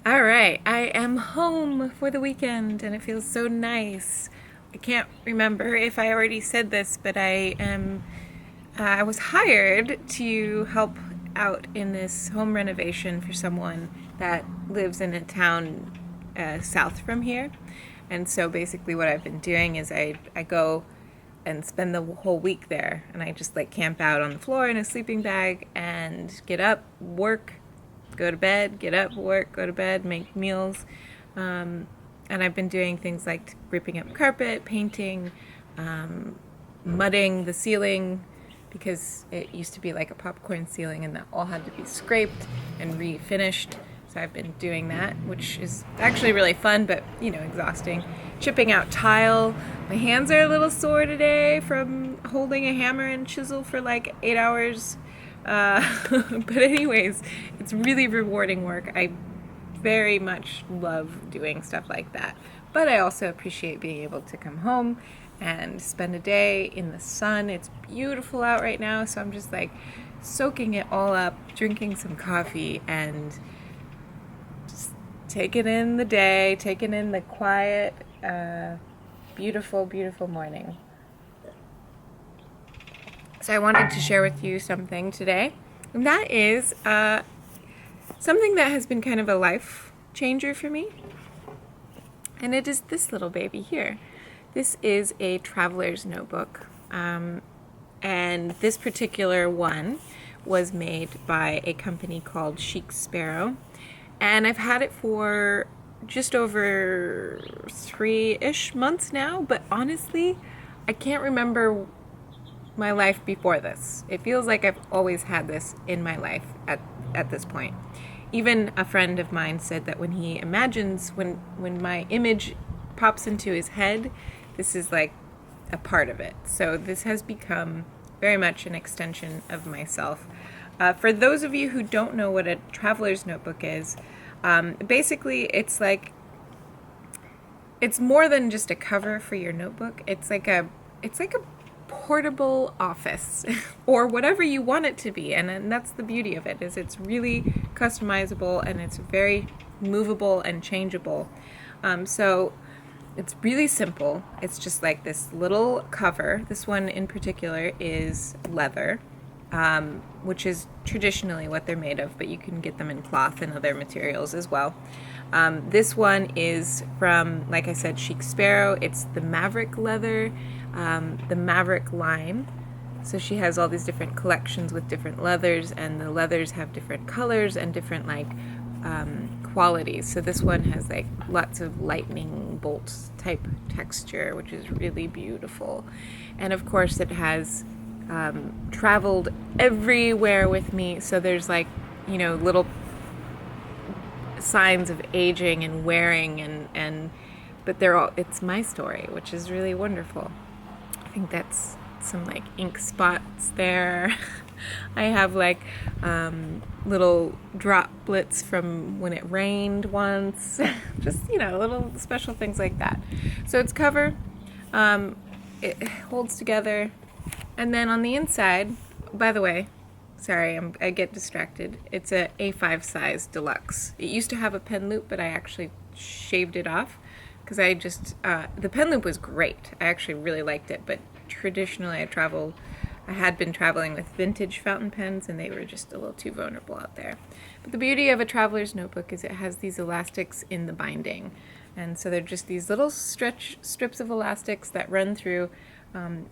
All right, I am home for the weekend and it feels so nice. I can't remember if I already said this, but I was hired to help out in this home renovation for someone that lives in a town south from here. And so basically what I've been doing is I go and spend the whole week there, and I just like camp out on the floor in a sleeping bag and get up, work, go to bed, get up, work, go to bed, make meals. And I've been doing things like ripping up carpet, painting, mudding the ceiling because it used to be like a popcorn ceiling and that all had to be scraped and refinished. So I've been doing that, which is actually really fun, but exhausting. Chipping out tile. My hands are a little sore today from holding a hammer and chisel for like 8 hours. But anyways, it's really rewarding work. I very much love doing stuff like that. But I also appreciate being able to come home and spend a day in the sun. It's beautiful out right now, so I'm just like soaking it all up, drinking some coffee, and just taking in the day, taking in the quiet, beautiful, beautiful morning. So I wanted to share with you something today, and that is something that has been kind of a life changer for me, and it is this little baby here. This is a traveler's notebook, and this particular one was made by a company called Chic Sparrow, and I've had it for just over 3-ish months now, but honestly, I can't remember my life before this. It feels like I've always had this in my life at this point. Even a friend of mine said that when he imagines, when my image pops into his head, this is like a part of it. So this has become very much an extension of myself. For those of you who don't know what a traveler's notebook is, basically it's more than just a cover for your notebook. It's like a portable office or whatever you want it to be, and that's the beauty of it, is it's really customizable and it's very movable and changeable. So it's really simple. It's just like this little cover. This one in particular is leather, which is traditionally what they're made of, but you can get them in cloth and other materials as well. This one is from, like I said, Chic Sparrow. It's the Maverick leather, the Maverick line. So she has all these different collections with different leathers, and the leathers have different colors and different qualities. So this one has like lots of lightning bolts type texture, which is really beautiful. And of course it has traveled everywhere with me. So there's little signs of aging and wearing, but it's my story, which is really wonderful. I think that's some ink spots there. I have little droplets from when it rained once. Just little special things like that. So it's cover, it holds together, and then on the inside, by the way, sorry, I get distracted. It's a A5 size Deluxe. It used to have a pen loop, but I actually shaved it off because the pen loop was great. I actually really liked it, but traditionally I had been traveling with vintage fountain pens, and they were just a little too vulnerable out there. But the beauty of a traveler's notebook is it has these elastics in the binding. And so they're just these little strips of elastics that run through,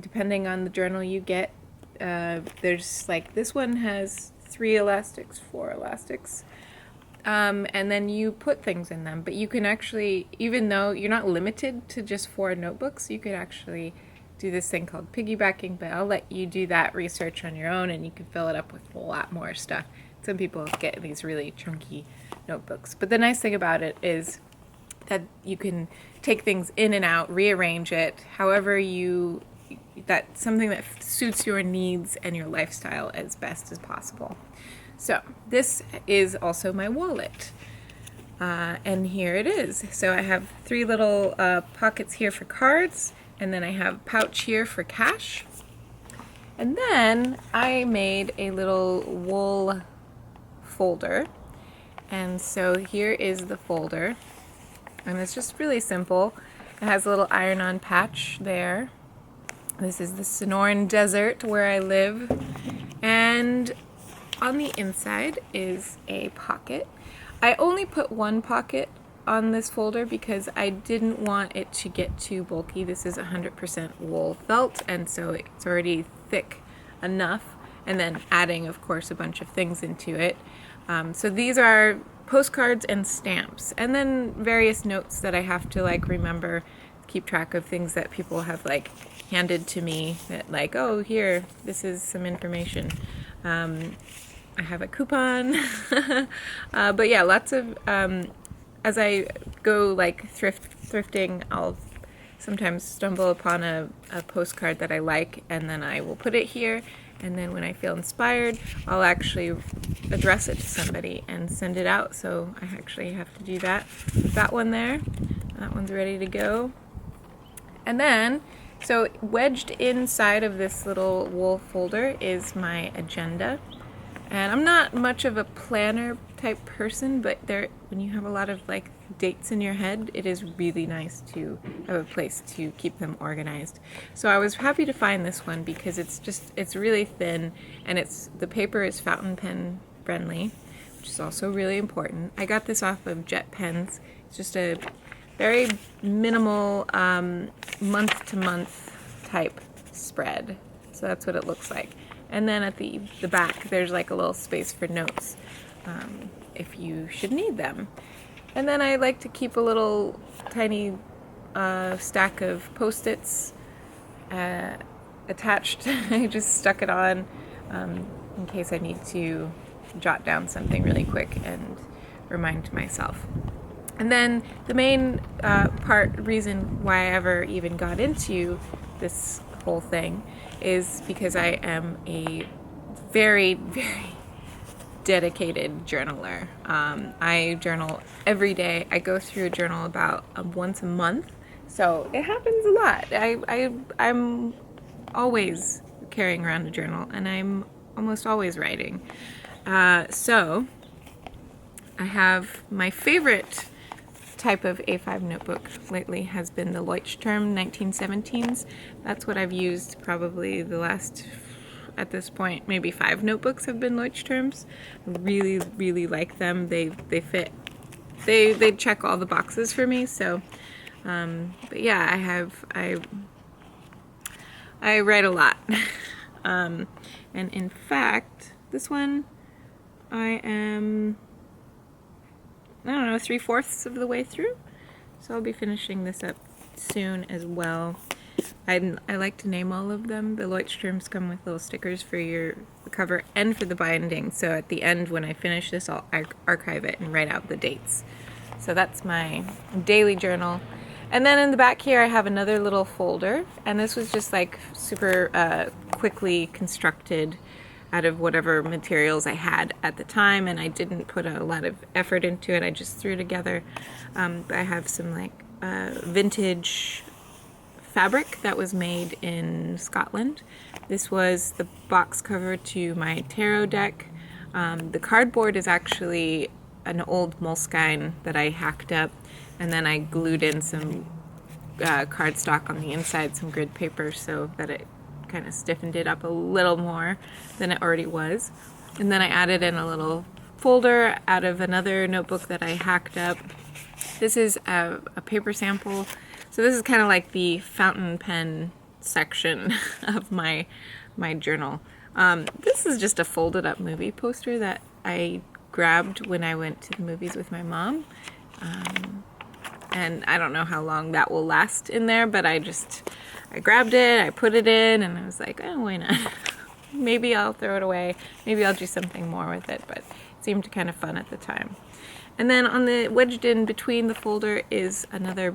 depending on the journal you get. There's this one has 3 elastics, 4 elastics, and then you put things in them. But you can actually, even though you're not limited to just 4 notebooks, you could actually do this thing called piggybacking, but I'll let you do that research on your own, and you can fill it up with a lot more stuff. Some people get these really chunky notebooks, but the nice thing about it is that you can take things in and out, rearrange it however that's something that suits your needs and your lifestyle as best as possible. So this is also my wallet, and here it is. So I have 3 little pockets here for cards, and then I have a pouch here for cash, and then I made a little wool folder, And so here is the folder, and it's just really simple. It has a little iron-on patch there. This is the Sonoran Desert where I live, and on the inside is a pocket. I only put one pocket on this folder because I didn't want it to get too bulky. This is 100% wool felt, and so it's already thick enough, and then adding, of course, a bunch of things into it. So these are postcards and stamps, and then various notes that I have to like remember, keep track of things that people have like handed to me that like, oh, here, this is some information. I have a coupon. But yeah, lots of, as I go like thrifting, I'll sometimes stumble upon a postcard that I like, and then I will put it here, and then when I feel inspired, I'll actually address it to somebody and send it out. So I actually have to do that. That one there, that one's ready to go. And then, so wedged inside of this little wool folder is my agenda. And I'm not much of a planner type person, but when you have a lot of like dates in your head, it is really nice to have a place to keep them organized. So I was happy to find this one because it's really thin, and the paper is fountain pen friendly, which is also really important. I got this off of Jet Pens. It's just a very minimal month-to-month type spread. So that's what it looks like. And then at the back, there's like a little space for notes if you should need them. And then I like to keep a little tiny stack of Post-its attached. I just stuck it on in case I need to jot down something really quick and remind myself. And then the main reason why I ever even got into this whole thing is because I am a very, very dedicated journaler. I journal every day. I go through a journal about once a month, so it happens a lot. I'm always carrying around a journal, and I'm almost always writing. So I have my favorite type of A5 notebook lately has been the Leuchtturm 1917s. That's what I've used probably the last, at this point, maybe 5 notebooks have been Leuchtturms. I really, really like them. They fit. They check all the boxes for me. So, but yeah, I write a lot. And in fact, this one I am, I don't know, 3/4 of the way through. So I'll be finishing this up soon as well. I like to name all of them. The Leuchtturms come with little stickers for the cover and for the binding. So at the end, when I finish this, I'll archive it and write out the dates. So that's my daily journal. And then in the back here, I have another little folder. And this was just like super quickly constructed out of whatever materials I had at the time, and I didn't put a lot of effort into it. I just threw together. I have some like vintage fabric that was made in Scotland. This was the box cover to my tarot deck. The cardboard is actually an old Moleskine that I hacked up, and then I glued in some cardstock on the inside, some grid paper, so that it kind of stiffened it up a little more than it already was. And then I added in a little folder out of another notebook that I hacked up. This is a paper sample. So this is kind of like the fountain pen section of my journal. This is just a folded up movie poster that I grabbed when I went to the movies with my mom. And I don't know how long that will last in there, but I grabbed it, I put it in, and I was like, oh, why not? Maybe I'll throw it away. Maybe I'll do something more with it, but it seemed kind of fun at the time. And then wedged in between the folder is another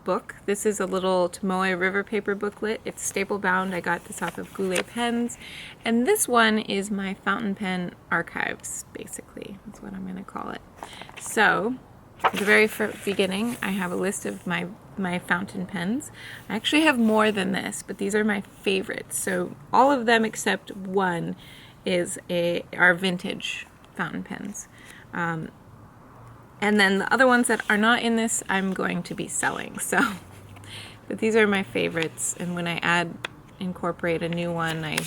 book. This is a little Tomoe River paper booklet. It's staple bound. I got this off of Goulet Pens. And this one is my fountain pen archives, basically. That's what I'm going to call it. So at the very beginning, I have a list of my fountain pens. I actually have more than this, but these are my favorites. So all of them except one are vintage fountain pens. And then the other ones that are not in this, I'm going to be selling. So, but these are my favorites. And when I incorporate a new one, I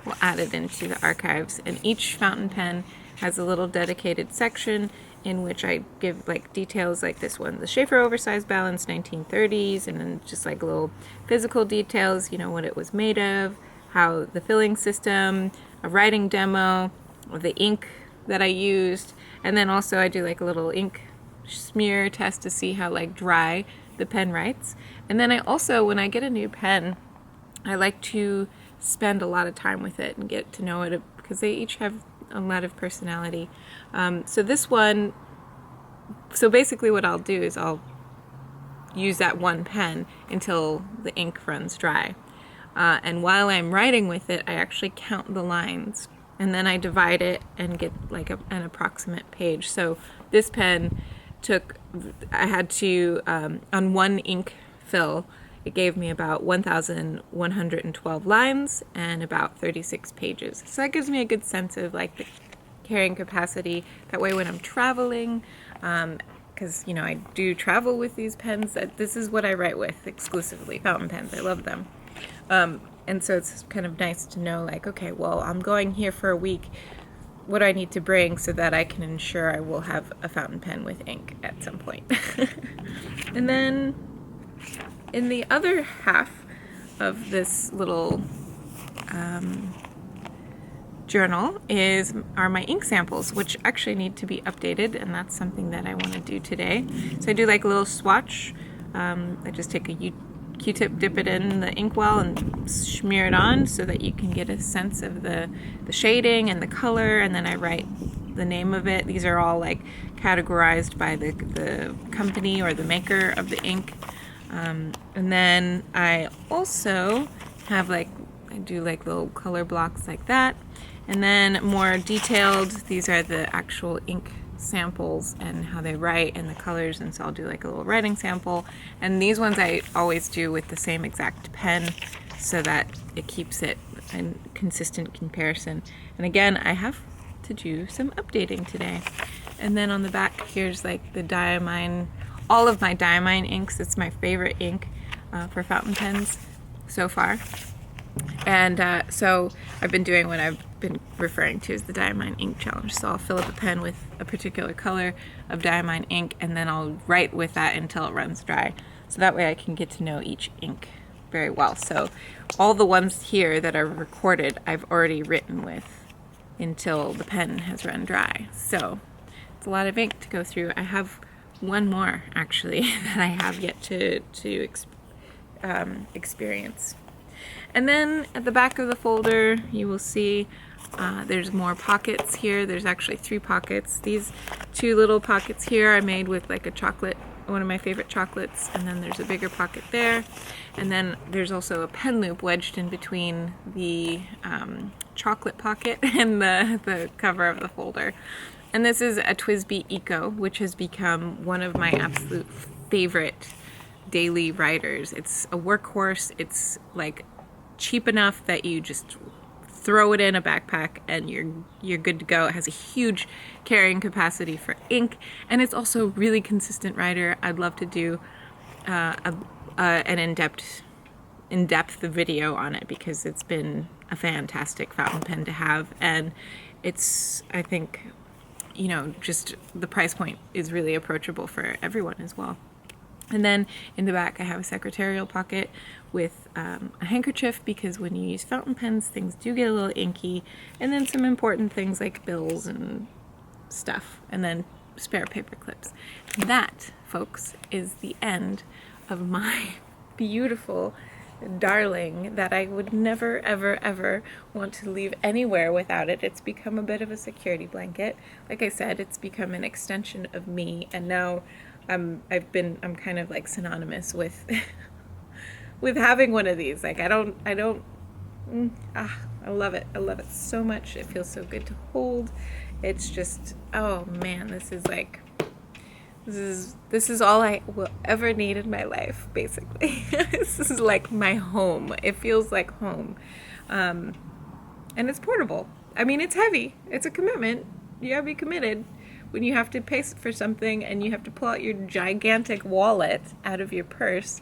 will add it into the archives. And each fountain pen has a little dedicated section in which I give like details like this one, the Schaefer Oversized Balance 1930s, and then just like little physical details, you know, what it was made of, how the filling system, a writing demo of the ink that I used, and then also I do like a little ink smear test to see how like dry the pen writes. And then I also, when I get a new pen, I like to spend a lot of time with it and get to know it because they each have a lot of personality. So this one, so basically what I'll do is I'll use that one pen until the ink runs dry. And while I'm writing with it, I actually count the lines and then I divide it and get like an approximate page. So this pen I had to, on one ink fill, it gave me about 1,112 lines and about 36 pages. So that gives me a good sense of like the carrying capacity. That way when I'm traveling, because you know I do travel with these pens, this is what I write with exclusively, fountain pens. I love them. And so it's kind of nice to know like, okay, well, I'm going here for a week. What do I need to bring so that I can ensure I will have a fountain pen with ink at some point. And then in the other half of this little journal are my ink samples, which actually need to be updated, and that's something that I want to do today. So I do like a little swatch. I just take a Q-tip, dip it in the inkwell and smear it on so that you can get a sense of the shading and the color, and then I write the name of it. These are all like categorized by the company or the maker of the ink. And then I also have I do like little color blocks like that. And then more detailed, these are the actual ink samples and how they write and the colors, and so I'll do like a little writing sample. And these ones I always do with the same exact pen so that it keeps it a consistent comparison. And again, I have to do some updating today. And then on the back, here's like the diamine, all of my diamine inks. It's my favorite ink for fountain pens so far. And so I've been doing what I've been referring to as the diamine ink challenge. So I'll fill up a pen with a particular color of diamine ink, and then I'll write with that until it runs dry. So that way I can get to know each ink very well. So all the ones here that are recorded, I've already written with until the pen has run dry. So it's a lot of ink to go through. I have one more actually that I have yet to experience. And then at the back of the folder, you will see there's more pockets here. There's actually 3 pockets. These 2 little pockets here I made with like a chocolate, one of my favorite chocolates, and then there's a bigger pocket there. And then there's also a pen loop wedged in between the chocolate pocket and the cover of the folder. And this is a TWSBI Eco, which has become one of my absolute favorite daily writers. It's a workhorse. It's like cheap enough that you just throw it in a backpack and you're good to go. It has a huge carrying capacity for ink, and it's also a really consistent writer. I'd love to do an in-depth video on it because it's been a fantastic fountain pen to have, and it's, I think, you know, just the price point is really approachable for everyone as well. And then in the back I have a secretarial pocket with a handkerchief, because when you use fountain pens things do get a little inky, and then some important things like bills and stuff, and then spare paper clips. That, folks, is the end of my beautiful darling that I would never ever ever want to leave anywhere without it. It's become a bit of a security blanket. Like I said, it's become an extension of me, and now I'm kind of like synonymous with with having one of these. Like I love it. I love it so much. It feels so good to hold. It's just, oh man, this is all I will ever need in my life, basically. This is like my home. It feels like home. And it's portable. I mean, it's heavy. It's a commitment. You gotta be committed. when you have to pay for something and you have to pull out your gigantic wallet out of your purse.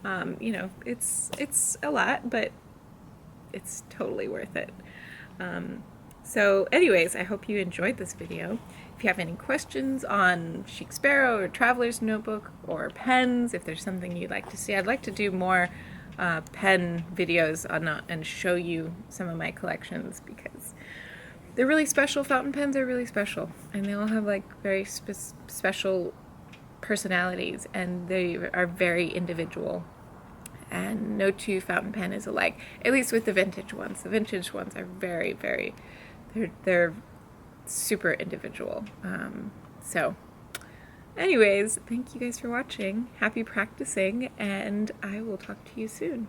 You know, it's a lot, but it's totally worth it. So anyways, I hope you enjoyed this video. If you have any questions on Chic Sparrow or Traveler's Notebook or pens, if there's something you'd like to see, I'd like to do more pen videos and show you some of my collections, because they're really special. Fountain pens are really special, and they all have like very special personalities, and they are very individual. And no two fountain pen is alike, at least with the vintage ones. The vintage ones are very, they're super individual. So anyways, thank you guys for watching. Happy practicing, and I will talk to you soon.